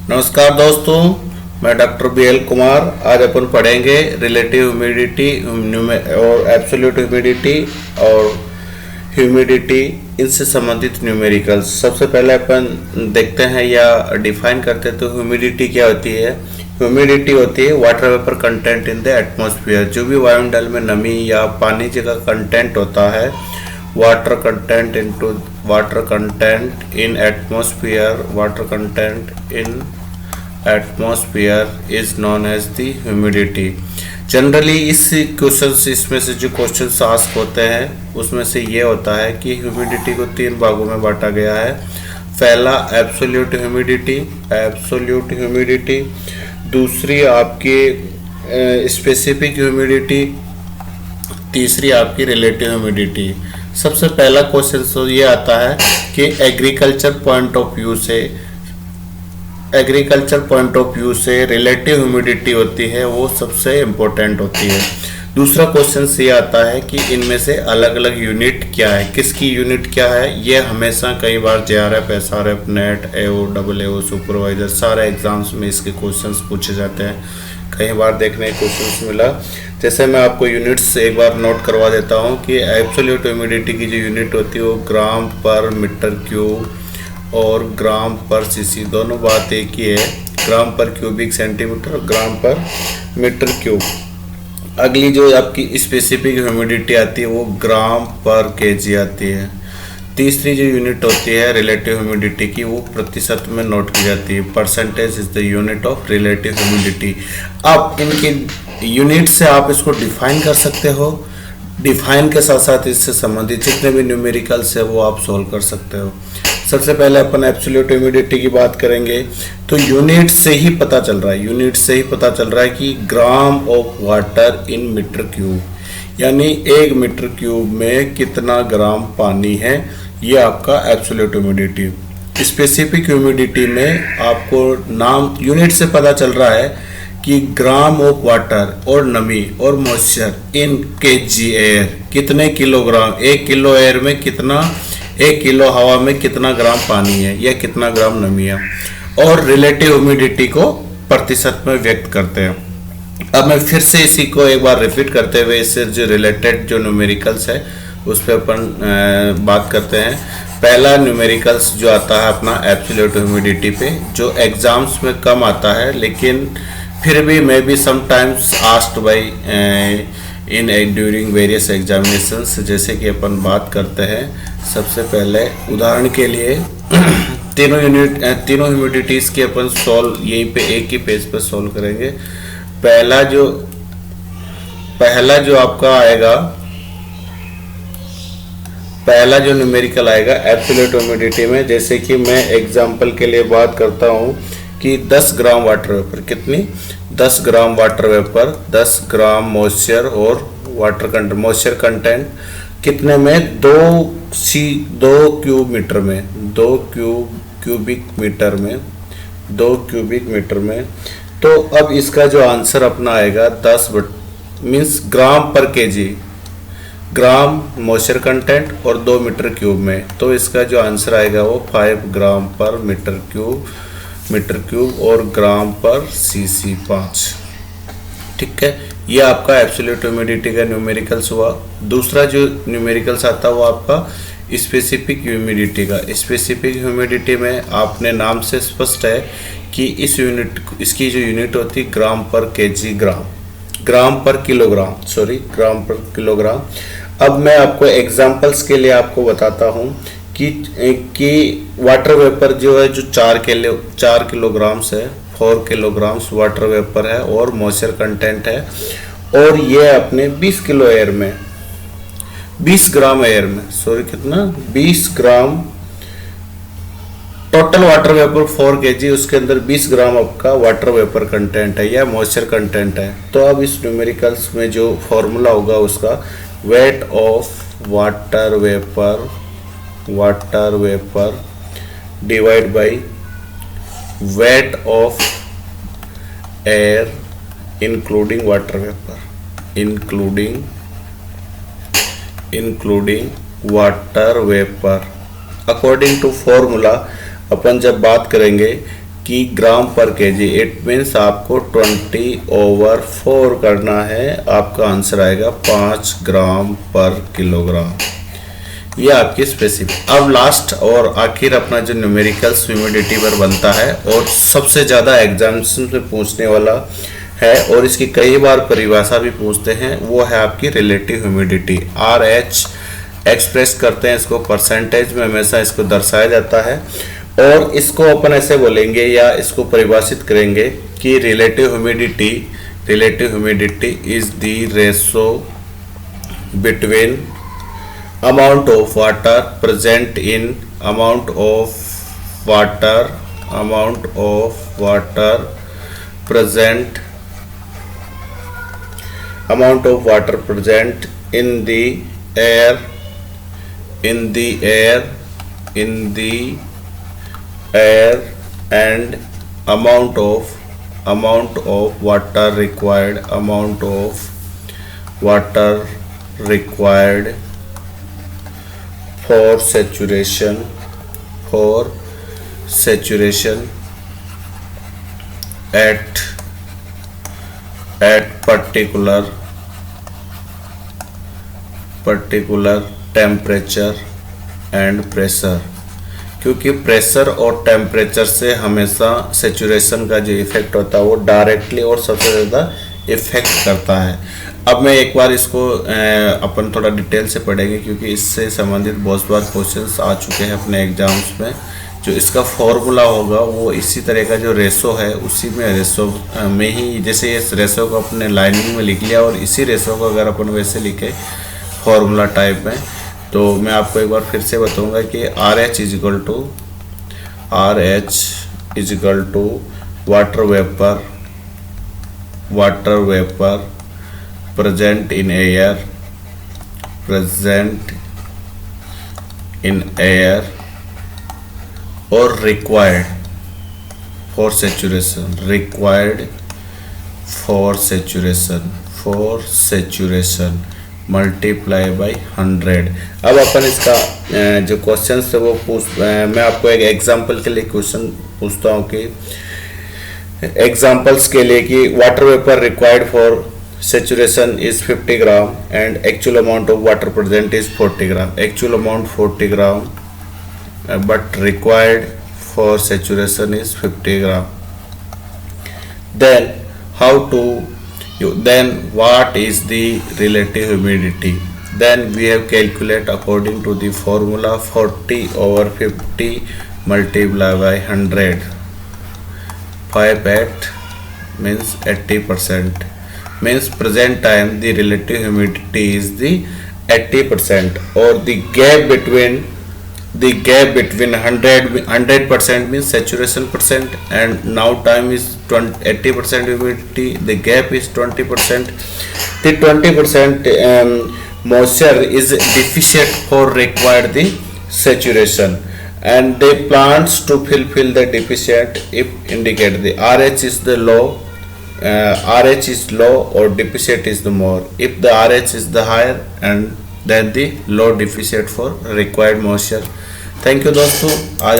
नमस्कार दोस्तों, मैं डॉक्टर बी.एल. कुमार। आज अपन पढ़ेंगे रिलेटिव ह्यूमिडिटी और एब्सोल्यूट ह्यूमिडिटी और ह्यूमिडिटी, इनसे संबंधित न्यूमेरिकल्स। सबसे पहले अपन देखते हैं या डिफाइन करते हैं। तो ह्यूमिडिटी क्या होती है? ह्यूमिडिटी होती है water vapour content in the atmosphere. जो भी वायुमंडल में नमी या पानी का कंटेंट होता है, water content in atmosphere is known as the humidity. Generally इसमें से जो क्वेश्चंस आस्क होते हैं उसमें से ये होता है कि ह्यूमिडिटी को 3 भागों में बांटा गया है। पहला एब्सोल्यूट ह्यूमिडिटी, दूसरी आपकी स्पेसिफिक ह्यूमिडिटी, तीसरी आपकी रिलेटिव ह्यूमिडिटी। सबसे पहला क्वेश्चन तो ये आता है कि एग्रीकल्चर पॉइंट ऑफ व्यू से रिलेटिव ह्यूमिडिटी होती है, वो सबसे इम्पोर्टेंट होती है। दूसरा क्वेश्चन ये आता है कि इनमें से अलग अलग यूनिट क्या है, किसकी यूनिट क्या है। ये हमेशा कई बार JRF, SRF, net, AO, AAO, supervisor सारे एग्जाम्स में इसके क्वेश्चंस पूछे जाते हैं। कई बार देखने को क्वेश्चंस मिला। जैसे मैं आपको यूनिट्स एक बार नोट करवा देता हूँ कि एब्सोल्यूट ह्यूमिडिटी की जो यूनिट होती है वो ग्राम पर मीटर क्यूब और ग्राम पर सीसी, दोनों बात एक ही है। ग्राम पर क्यूबिक सेंटीमीटर और ग्राम पर मीटर क्यूब। अगली जो आपकी स्पेसिफिक ह्यूमिडिटी आती है वो ग्राम पर केजी आती है। तीसरी जो यूनिट होती है रिलेटिव ह्यूमिडिटी की, वो प्रतिशत में नोट की जाती है। Percentage is the unit of relative humidity. अब इनके यूनिट से आप इसको डिफाइन कर सकते हो। डिफाइन के साथ साथ इससे संबंधित जितने भी न्यूमेरिकल्स है वो आप सोल्व कर सकते हो। सबसे पहले अपन एब्सोल्यूट ह्यूमिडिटी की बात करेंगे। तो यूनिट से ही पता चल रहा है कि gram of water in metre cube, यानी 1 मीटर क्यूब में कितना ग्राम पानी है, ये आपका एब्सोल्यूट ह्यूमिडिटी। स्पेसिफिक ह्यूमिडिटी में आपको नाम यूनिट से पता चल रहा है कि ग्राम ऑफ वाटर और नमी और मॉइस्चर इन केजी एयर, कितने किलोग्राम, 1 किलो एयर में कितना, 1 किलो हवा में कितना ग्राम पानी है या कितना ग्राम नमी है। और रिलेटिव ह्यूमिडिटी को प्रतिशत में व्यक्त करते हैं। अब मैं फिर से इसी को एक बार रिपीट करते हुए इससे जो रिलेटेड जो न्यूमेरिकल्स है उस पर अपन बात करते हैं। पहला न्यूमेरिकल्स जो आता है अपना एब्सोल्यूट ह्यूमिडिटी पे, जो एग्जाम्स में कम आता है लेकिन फिर भी may be sometimes asked by in during various examinations. जैसे कि अपन बात करते हैं सबसे पहले उदाहरण के लिए तीनों ह्यूमिडिटीज़ के अपन सॉल्व यहीं पे एक ही पेज पर सॉल्व करेंगे। पहला जो आपका आएगा, पहला जो न्यूमेरिकल आएगा एब्सोल्यूट ह्यूमिडिटी में, जैसे कि मैं एग्जांपल के लिए बात करता हूं कि 10 ग्राम वाटर वेपर, कितनी, 10 ग्राम वाटर वेपर, 10 ग्राम मॉइस्चर और मॉइस्चर कंटेंट कितने में, 2 क्यूब मीटर में, 2 क्यूबिक मीटर में। तो अब इसका जो आंसर अपना आएगा 10 मीन्स ग्राम पर केजी, ग्राम मॉइस्चर कंटेंट और 2 मीटर क्यूब में। तो इसका जो आंसर आएगा वो 5 ग्राम पर मीटर क्यूब और ग्राम पर सीसी 5। ठीक है, ये आपका एब्सोल्यूट ह्यूमिडिटी का न्यूमेरिकल्स हुआ। दूसरा जो न्यूमेरिकल्स आता है वो आपका स्पेसिफिक ह्यूमिडिटी का। स्पेसिफिक ह्यूमिडिटी में आपने नाम से स्पष्ट है कि इसकी जो यूनिट होती है ग्राम पर केजी, ग्राम पर किलोग्राम। अब मैं आपको एग्जांपल्स के लिए आपको बताता हूं कि वाटर वेपर जो है जो 4 किलोग्राम्स है, 4 किलोग्राम्स वाटर वेपर है और मॉइस्चर कंटेंट है, और ये अपने 20 किलो एयर में, 20 ग्राम एयर में, कितना, 20 ग्राम टोटल वाटर वेपर 4 kg, उसके अंदर 20 ग्राम आपका वाटर वेपर कंटेंट है या मॉइस्चर कंटेंट है। तो अब इस न्यूमेरिकल्स में जो फॉर्मूला होगा उसका weight of water vapour divide by weight of air including water vapour. According to formula अपन जब बात करेंगे कि ग्राम पर केजी, इट मीन्स आपको 20/4 करना है। आपका आंसर आएगा 5 ग्राम पर किलोग्राम। ये आपकी स्पेसिफिक। अब लास्ट और आखिर अपना जो न्यूमेरिकल्स ह्यूमिडिटी पर बनता है और सबसे ज़्यादा एग्जाम्स में पूछने वाला है और इसकी कई बार परिभाषा भी पूछते हैं, वो है आपकी रिलेटिव ह्यूमिडिटी। RH एक्सप्रेस करते हैं इसको, परसेंटेज में हमेशा इसको दर्शाया जाता है और इसको अपन ऐसे बोलेंगे या इसको परिभाषित करेंगे कि relative humidity is the ratio between amount of water present in amount of water present in the air and amount of water required for saturation at particular temperature and pressure। क्योंकि प्रेशर और temperature से हमेशा saturation का जो effect होता है वो directly और सबसे ज़्यादा इफेक्ट करता है। अब मैं एक बार इसको अपन थोड़ा डिटेल से पढ़ेंगे क्योंकि इससे संबंधित बहुत बार क्वेश्चंस आ चुके हैं अपने एग्जाम्स में। जो इसका फॉर्मूला होगा वो इसी तरह का जो रेशो है उसी में रेशो में ही, जैसे इस रेशो को अपने लाइनिंग में लिख लिया और इसी रेशो को अगर अपन वैसे लिखे फॉर्मूला टाइप में, तो मैं आपको एक बार फिर से बताऊंगा कि RH is equal to water vapour present in air or required for saturation multiply by 100। अब अपन इसका जो क्वेश्चन है वो मैं आपको एक एग्जांपल के लिए क्वेश्चन पूछता हूँ कि एग्जांपल्स के लिए कि water vapour required for saturation is 50 gram and actual amount of water present is 40 gram। actual amount 40 gram but required for saturation is 50 gram। then then what is the relative humidity? then we have calculate according to the formula 40/50 multiplied by 100। 5/8 means 80%। means present time the relative humidity is the 80%, or the gap between 100% means saturation percent and now time is 80% humidity, the gap is 20%। the 20% moisture is deficient for required the saturation and the plants to fulfill the deficient if indicate the RH is the low, RH is low or deficit is the more। if the RH is the higher and then the low deficit for required moisture। Thank you दोस्तों। आज